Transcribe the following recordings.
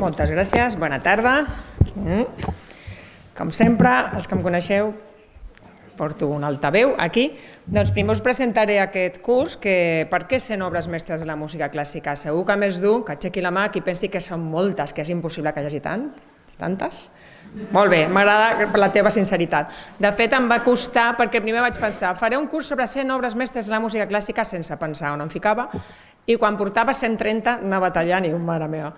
Moltes gràcies, bona tarda. Com sempre, els que em coneixeu, porto un altaveu aquí. Doncs primer us presentaré aquest curs, que per què 100 obres mestres de la música clàssica? Segur que més d'un, que aixequi la mà, qui pensi que són moltes, que és impossible que hi hagi tantes. Molt bé, m'agrada la teva sinceritat. De fet, em va costar, perquè primer vaig pensar, faré un curs sobre 100 obres mestres de la música clàssica sense pensar on em ficava, i quan portava 130 anava tallant i mare meva.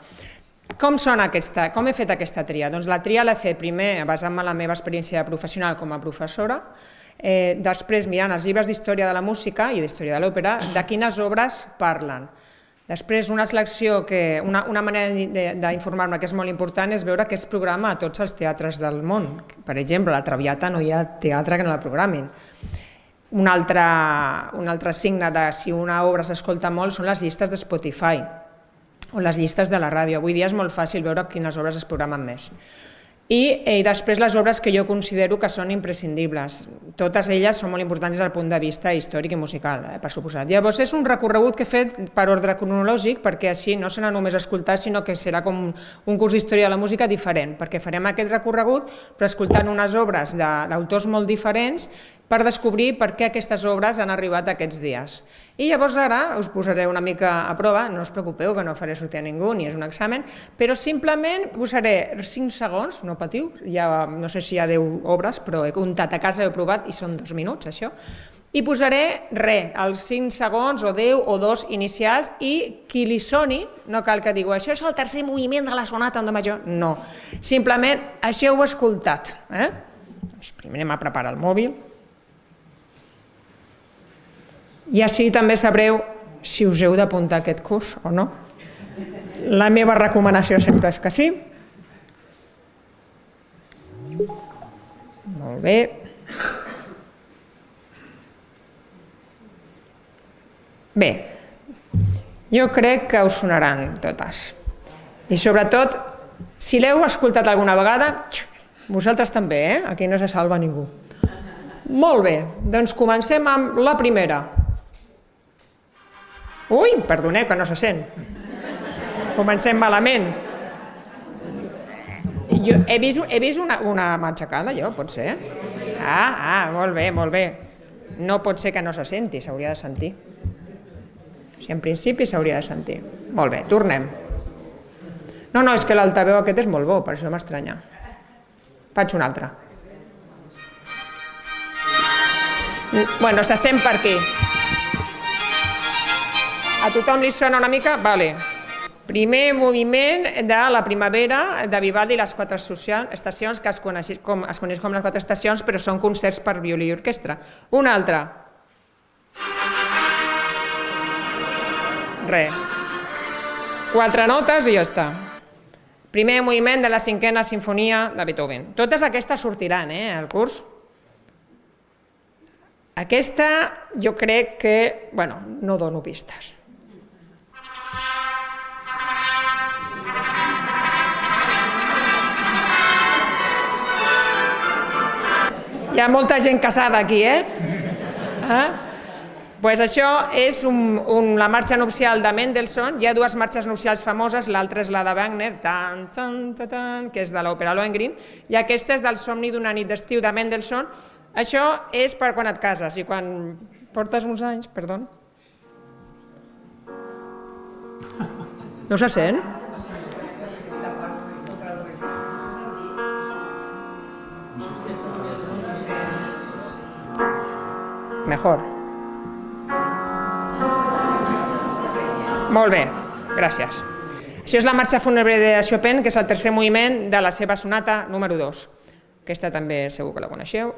Com he fet aquesta tria? Doncs la tria l'he fet primer basant-me en la meva experiència professional com a professora, després mirant els llibres d'història de la música i d'història de l'òpera, de quines obres parlen. Després, una selecció, una manera d'informar-me que és molt important és veure què es programa a tots els teatres del món. Per exemple, a la Traviata no hi ha teatre que no la programin. Un altre signe de si una obra s'escolta molt són les llistes de Spotify o les llistes de la ràdio. Avui dia és molt fàcil veure quines obres es programen més. I després les obres que jo considero que són imprescindibles. Totes elles són molt importants des del punt de vista històric i musical, per suposat. Llavors és un recorregut que he fet per ordre cronològic, perquè així no serà només escoltar, sinó que serà com un curs d'història de la música diferent, perquè farem aquest recorregut però escoltant unes obres d'autors molt diferents per descobrir per què aquestes obres han arribat aquests dies. I llavors ara us posaré una mica a prova, no us preocupeu que no faré sortir a ningú ni és un examen, però simplement posaré 5 segons, no patiu, no sé si hi ha 10 obres, però he comptat a casa, he provat i són 2 minuts això, i posaré els 5 segons o 10 o 2 inicials i qui li soni, no cal que digui això és el tercer moviment de la sonata en do major, no, simplement això ho he escoltat. Primer anem a preparar el mòbil. I així també sabreu si us heu d'apuntar a aquest curs o no. La meva recomanació sempre és que sí. Molt bé. Bé, jo crec que us sonaran totes. I sobretot, si l'heu escoltat alguna vegada, vosaltres també, aquí no se salva ningú. Molt bé, doncs comencem amb la primera. Ui, perdoneu, que no se sent. Comencem malament. He vist una mà aixecada, jo, pot ser? Molt bé, molt bé. No pot ser que no se senti, s'hauria de sentir. En principi s'hauria de sentir. Molt bé, tornem. No, és que l'altaveu aquest és molt bo, per això m'estranya. Faig un altre. Bueno, se sent per aquí. A tothom li sona una mica? Vale. Primer moviment de la primavera de Vivaldi i les 4 estacions, que es coneix com les 4 estacions, però són concerts per violí i orquestra. Un altre. Res. 4 notes i ja està. Primer moviment de la 5a sinfonia de Beethoven. Totes aquestes sortiran, al curs. Aquesta jo crec que, bueno, no dono pistes. Hi ha molta gent casada aquí, Doncs això és la marxa nupcial de Mendelssohn. Hi ha 2 marxes nupcials famoses, l'altra és la de Wagner, que és de l'òpera Lohengrin, i aquesta és del Somni d'una nit d'estiu de Mendelssohn. Això és per quan et cases i quan portes uns anys, perdó. No se sent? Mejor. Molt bé, gràcies. Això és la marxa fúnebre de Chopin, que és el tercer moviment de la seva sonata número 2. Aquesta també segur que la coneixeu.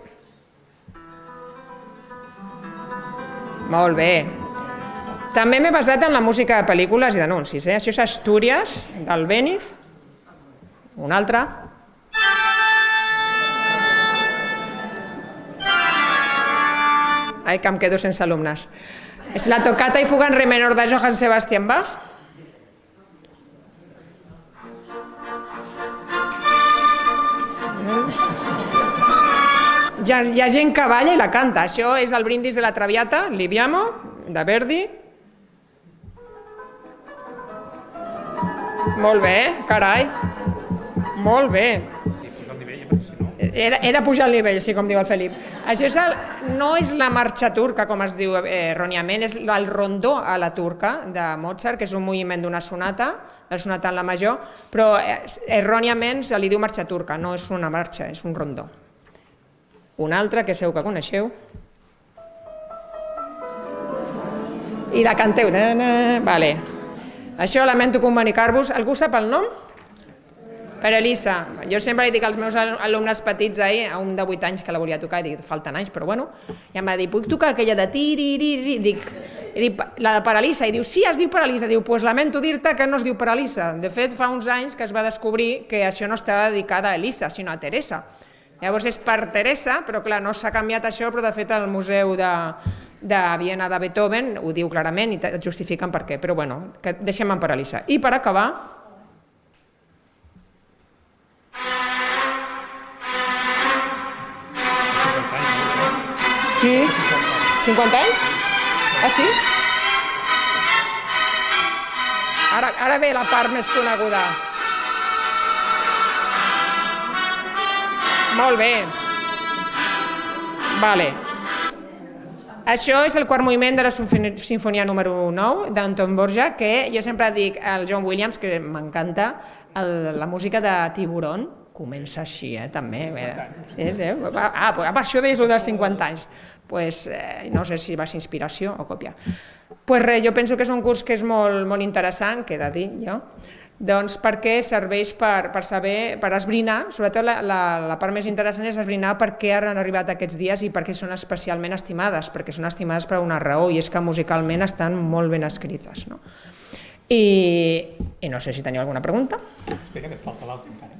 Molt bé. També m'he basat en la música de pel·lícules i d'anuncis. Això és Astúries, del Béniz. Un altre. Ai, que em quedo sense alumnes. És la tocata i fuga en re menor de Johann Sebastian Bach. Hi ha gent que balla i la canta. Això és el brindis de la Traviata, Libiamo, de Verdi. Molt bé, carai. Molt bé. He de pujar el nivell, sí, com diu el Felip. Això no és la marxa turca, com es diu erròniament, és el rondó a la turca de Mozart, que és un moviment d'una sonata, del sonata en la major, però erròniament se li diu marxa turca, no és una marxa, és un rondó. Una altra que segur que coneixeu. I la canteu. Vale. Això lamento comunicar-vos. Algú sap el nom? Per Elisa. Jo sempre li dic als meus alumnes petits ahir, a un de 8 anys que la volia tocar, i dic, falten anys, però bueno, i em va dir, puc tocar aquella de tiririri? Dic, la de Paralisa, i diu, sí, es diu Paralisa. Diu, doncs lamento dir-te que no es diu Paralisa. De fet, fa uns anys que es va descobrir que això no estava dedicada a Elisa, sinó a Teresa. Llavors és per Teresa, però clar, no s'ha canviat això, però de fet el Museu de Viena de Beethoven ho diu clarament i et justifiquen per què, però bueno, deixem en Paralisa. I per acabar, sí, 50 anys? Ah, sí? Ara ve la part més coneguda. Molt bé. Vale. Això és el quart moviment de la sinfonia número 9 d'Anton Dvořák, que jo sempre dic al John Williams, que m'encanta, la música de Tiburón comença així, també. Ah, per això deies el dels 50 anys. No sé si va ser inspiració o còpia. Doncs res, jo penso que és un curs que és molt interessant, que he de dir jo, doncs perquè serveix per saber, per esbrinar, sobretot la part més interessant és esbrinar per què han arribat aquests dies i per què són especialment estimades, perquè són estimades per una raó, i és que musicalment estan molt ben escrites. I no sé si teniu alguna pregunta. Explica que et falta l'altre encara.